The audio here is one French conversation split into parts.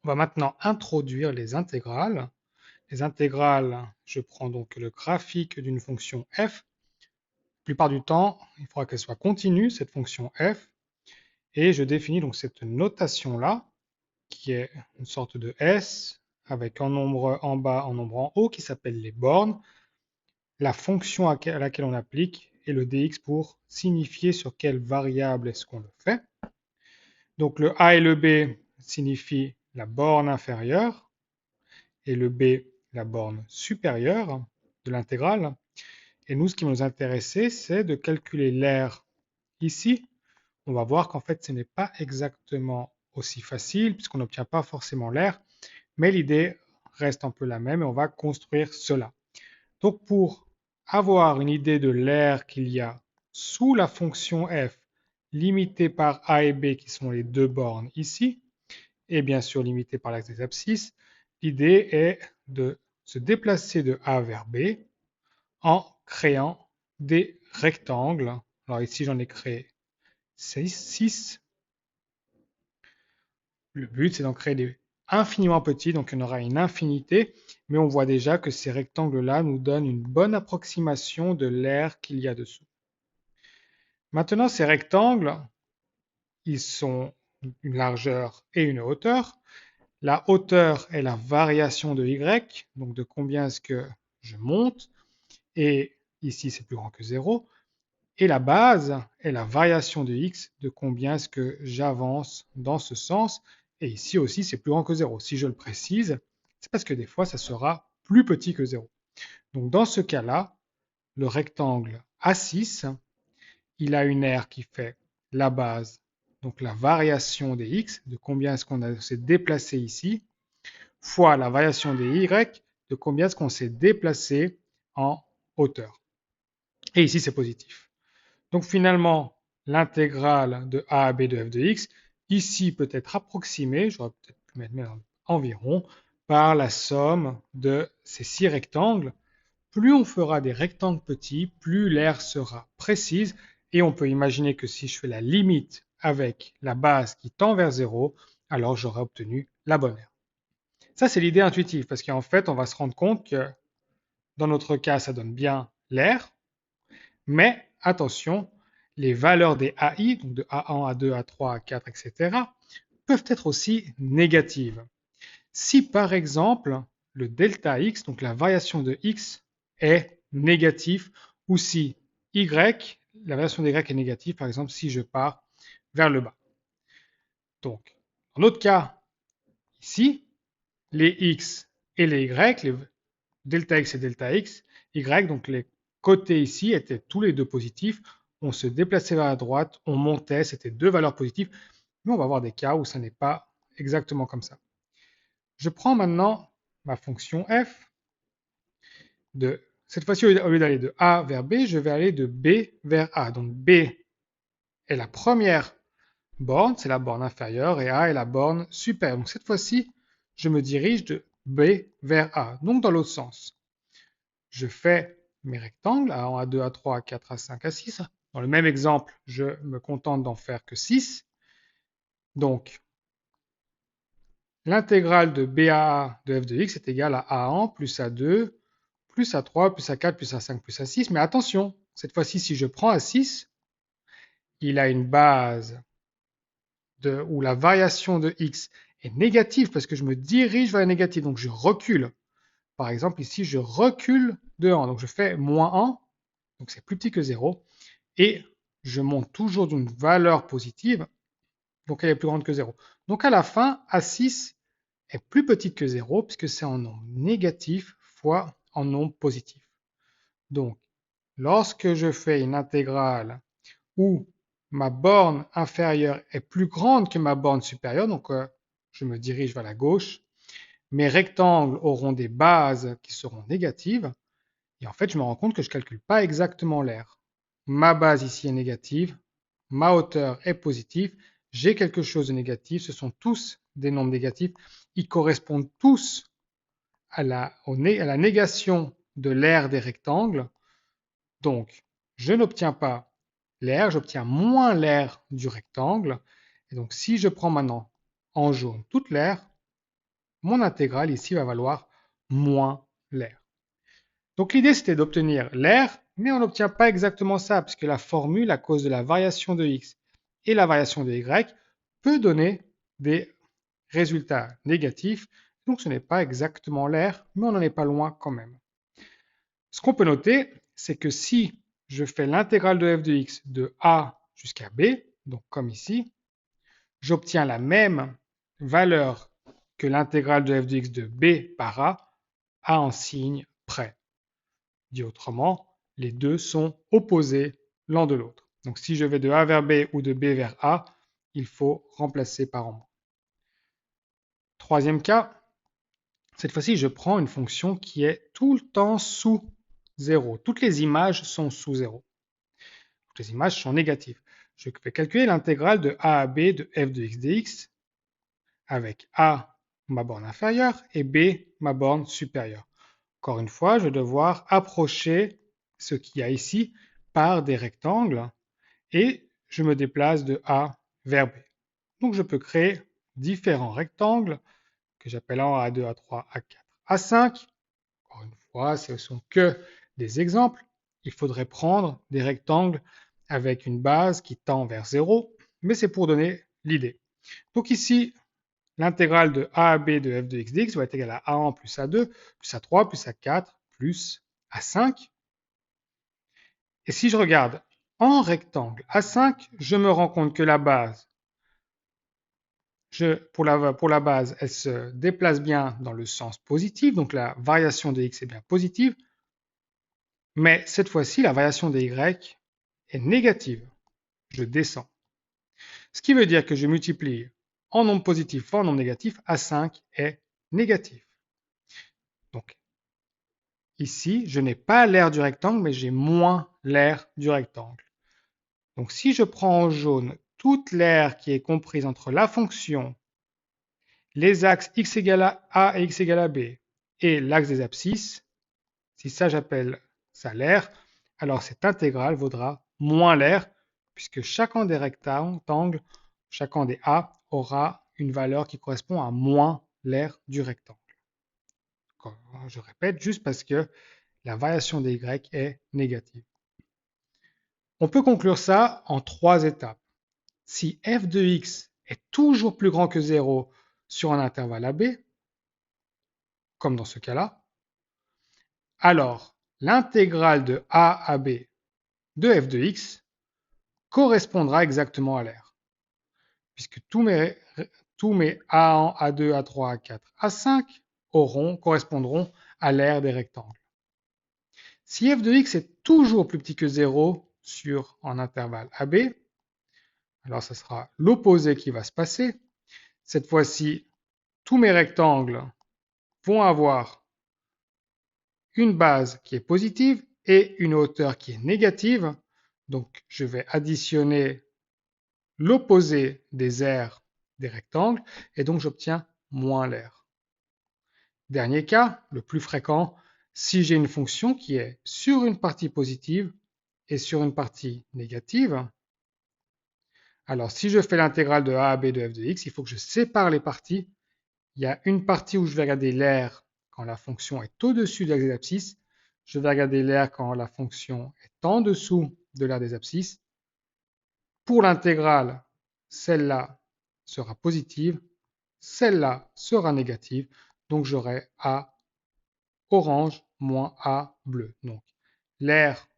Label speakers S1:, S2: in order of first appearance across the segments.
S1: On va maintenant introduire les intégrales. Les intégrales, je prends donc le graphique d'une fonction f. La plupart du temps, il faudra qu'elle soit continue, cette fonction f. Et je définis donc cette notation-là, qui est une sorte de S, avec un nombre en bas, un nombre en haut, qui s'appelle les bornes, la fonction à laquelle on applique, et le dx pour signifier sur quelle variable est-ce qu'on le fait. Donc le a et le b signifient la borne inférieure, et le b, la borne supérieure de l'intégrale. Et nous, ce qui va nous intéresser, c'est de calculer l'aire ici. On va voir qu'en fait, ce n'est pas exactement aussi facile, puisqu'on n'obtient pas forcément l'aire, mais l'idée reste un peu la même, et on va construire cela. Donc, pour avoir une idée de l'aire qu'il y a sous la fonction f, limitée par a et b, qui sont les deux bornes ici, et bien sûr limitée par l'axe des abscisses, l'idée est de se déplacer de A vers B en créant des rectangles. Alors ici, j'en ai créé 6. Le but, c'est d'en créer des infiniment petits, donc il y en aura une infinité, mais on voit déjà que ces rectangles-là nous donnent une bonne approximation de l'aire qu'il y a dessous. Maintenant, ces rectangles, ils sont une largeur et une hauteur. La hauteur est la variation de y, donc de combien est-ce que je monte, et ici c'est plus grand que 0. Et la base est la variation de x, de combien est-ce que j'avance dans ce sens, et ici aussi c'est plus grand que 0. Si je le précise, c'est parce que des fois ça sera plus petit que 0. Donc dans ce cas-là, le rectangle A6, il a une aire qui fait la base, donc la variation des x, de combien est-ce qu'on s'est déplacé ici, fois la variation des y, de combien est-ce qu'on s'est déplacé en hauteur. Et ici, c'est positif. Donc finalement, l'intégrale de a à b de f de x, ici peut être approximée, j'aurais peut-être pu mettre environ, par la somme de ces 6 rectangles. Plus on fera des rectangles petits, plus l'aire sera précise, et on peut imaginer que si je fais la limite avec la base qui tend vers 0, alors j'aurai obtenu la bonne aire. Ça, c'est l'idée intuitive, parce qu'en fait, on va se rendre compte que dans notre cas, ça donne bien l'air, mais attention, les valeurs des AI, donc de A1, A2, A3, A4, etc., peuvent être aussi négatives. Si par exemple, le delta x, donc la variation de x, est négatif, ou si y, la variation de y est négative, par exemple, si je pars vers le bas. Donc, dans notre cas, ici, les x et les y, les delta x et delta x, y, donc les côtés ici étaient tous les deux positifs. On se déplaçait vers la droite, on montait, c'était deux valeurs positives. Mais on va avoir des cas où ça n'est pas exactement comme ça. Je prends maintenant ma fonction f. Cette fois-ci, au lieu d'aller de A vers B, je vais aller de B vers A. Donc B est la première borne, c'est la borne inférieure, et A est la borne supérieure. Donc cette fois-ci, je me dirige de B vers A, donc dans l'autre sens. Je fais mes rectangles, A1, A2, A3, A4, A5, A6. Dans le même exemple, je me contente d'en faire que 6. Donc, l'intégrale de B à A de f de x est égale à A1 plus A2 plus A3 plus A4 plus A5 plus A6. Mais attention, cette fois-ci, si je prends A6, il a une base où la variation de x est négative parce que je me dirige vers la négative, donc je recule. Par exemple, ici, je recule de 1, donc je fais moins 1, donc c'est plus petit que 0, et je monte toujours d'une valeur positive, donc elle est plus grande que 0. Donc à la fin, A6 est plus petite que 0 puisque c'est en nombre négatif fois en nombre positif. Donc, lorsque je fais une intégrale où ma borne inférieure est plus grande que ma borne supérieure, donc je me dirige vers la gauche, mes rectangles auront des bases qui seront négatives, et en fait, je me rends compte que je ne calcule pas exactement l'aire. Ma base ici est négative, ma hauteur est positive, j'ai quelque chose de négatif, ce sont tous des nombres négatifs, ils correspondent tous à la négation de l'aire des rectangles. Donc, je n'obtiens pas l'aire, j'obtiens moins l'aire du rectangle. Et donc, si je prends maintenant en jaune toute l'aire, mon intégrale ici va valoir moins l'air. Donc l'idée c'était d'obtenir l'air, mais on n'obtient pas exactement ça, puisque la formule, à cause de la variation de x et la variation de y, peut donner des résultats négatifs. Donc ce n'est pas exactement l'air, mais on n'en est pas loin quand même. Ce qu'on peut noter, c'est que si je fais l'intégrale de f de x de a jusqu'à b, donc comme ici, j'obtiens la même valeur que l'intégrale de f de x de b par a en signe près. Dit autrement, les deux sont opposés l'un de l'autre. Donc si je vais de a vers b ou de b vers a, il faut remplacer par en moins. Troisième cas, cette fois-ci, je prends une fonction qui est tout le temps sous 0. Toutes les images sont sous 0. Toutes les images sont négatives. Je vais calculer l'intégrale de a à b de f de x dx avec a, ma borne inférieure, et b, ma borne supérieure. Encore une fois, je vais devoir approcher ce qu'il y a ici par des rectangles et je me déplace de A vers B. Donc je peux créer différents rectangles que j'appelle A, A2, A3, A4, A5. Encore une fois, ce ne sont que des exemples. Il faudrait prendre des rectangles avec une base qui tend vers 0, mais c'est pour donner l'idée. Donc ici, l'intégrale de a à b de f de x dx va être égale à a1 plus a2 plus a3 plus a4 plus a5. Et si je regarde en rectangle A5, je me rends compte que la base, pour la base, elle se déplace bien dans le sens positif, donc la variation de x est bien positive, mais cette fois-ci, la variation de y est négative. Je descends. Ce qui veut dire que je multiplie en nombre positif fois en nombre négatif, A5 est négatif. Donc ici, je n'ai pas l'aire du rectangle, mais j'ai moins l'aire du rectangle. Donc si je prends en jaune toute l'aire qui est comprise entre la fonction, les axes x égale à a et x égale à b, et l'axe des abscisses, si ça j'appelle ça l'aire, alors cette intégrale vaudra moins l'aire, puisque chacun des rectangles, chacun des a aura une valeur qui correspond à moins l'aire du rectangle. Je répète, juste parce que la variation des y est négative. On peut conclure ça en 3 étapes. Si f de x est toujours plus grand que 0 sur un intervalle AB, comme dans ce cas-là, alors l'intégrale de a à b de f de x correspondra exactement à l'aire, puisque tous mes A1, A2, A3, A4, A5 correspondront à l'aire des rectangles. Si f de x est toujours plus petit que 0 sur un intervalle AB, alors ce sera l'opposé qui va se passer. Cette fois-ci, tous mes rectangles vont avoir une base qui est positive et une hauteur qui est négative. Donc, je vais additionner l'opposé des aires des rectangles et donc j'obtiens moins l'aire. Dernier cas, le plus fréquent, si j'ai une fonction qui est sur une partie positive et sur une partie négative, alors si je fais l'intégrale de a à b de f de x, il faut que je sépare les parties. Il y a une partie où je vais regarder l'aire quand la fonction est au-dessus de l'axe des abscisses. Je vais regarder l'aire quand la fonction est en dessous de l'aire des abscisses. Pour l'intégrale, celle-là sera positive, celle-là sera négative. Donc j'aurai A orange moins A bleu. Donc l'aire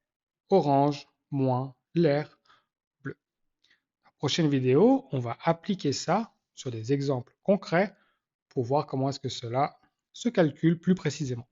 S1: orange moins l'aire bleu. Dans la prochaine vidéo, on va appliquer ça sur des exemples concrets pour voir comment est-ce que cela se calcule plus précisément.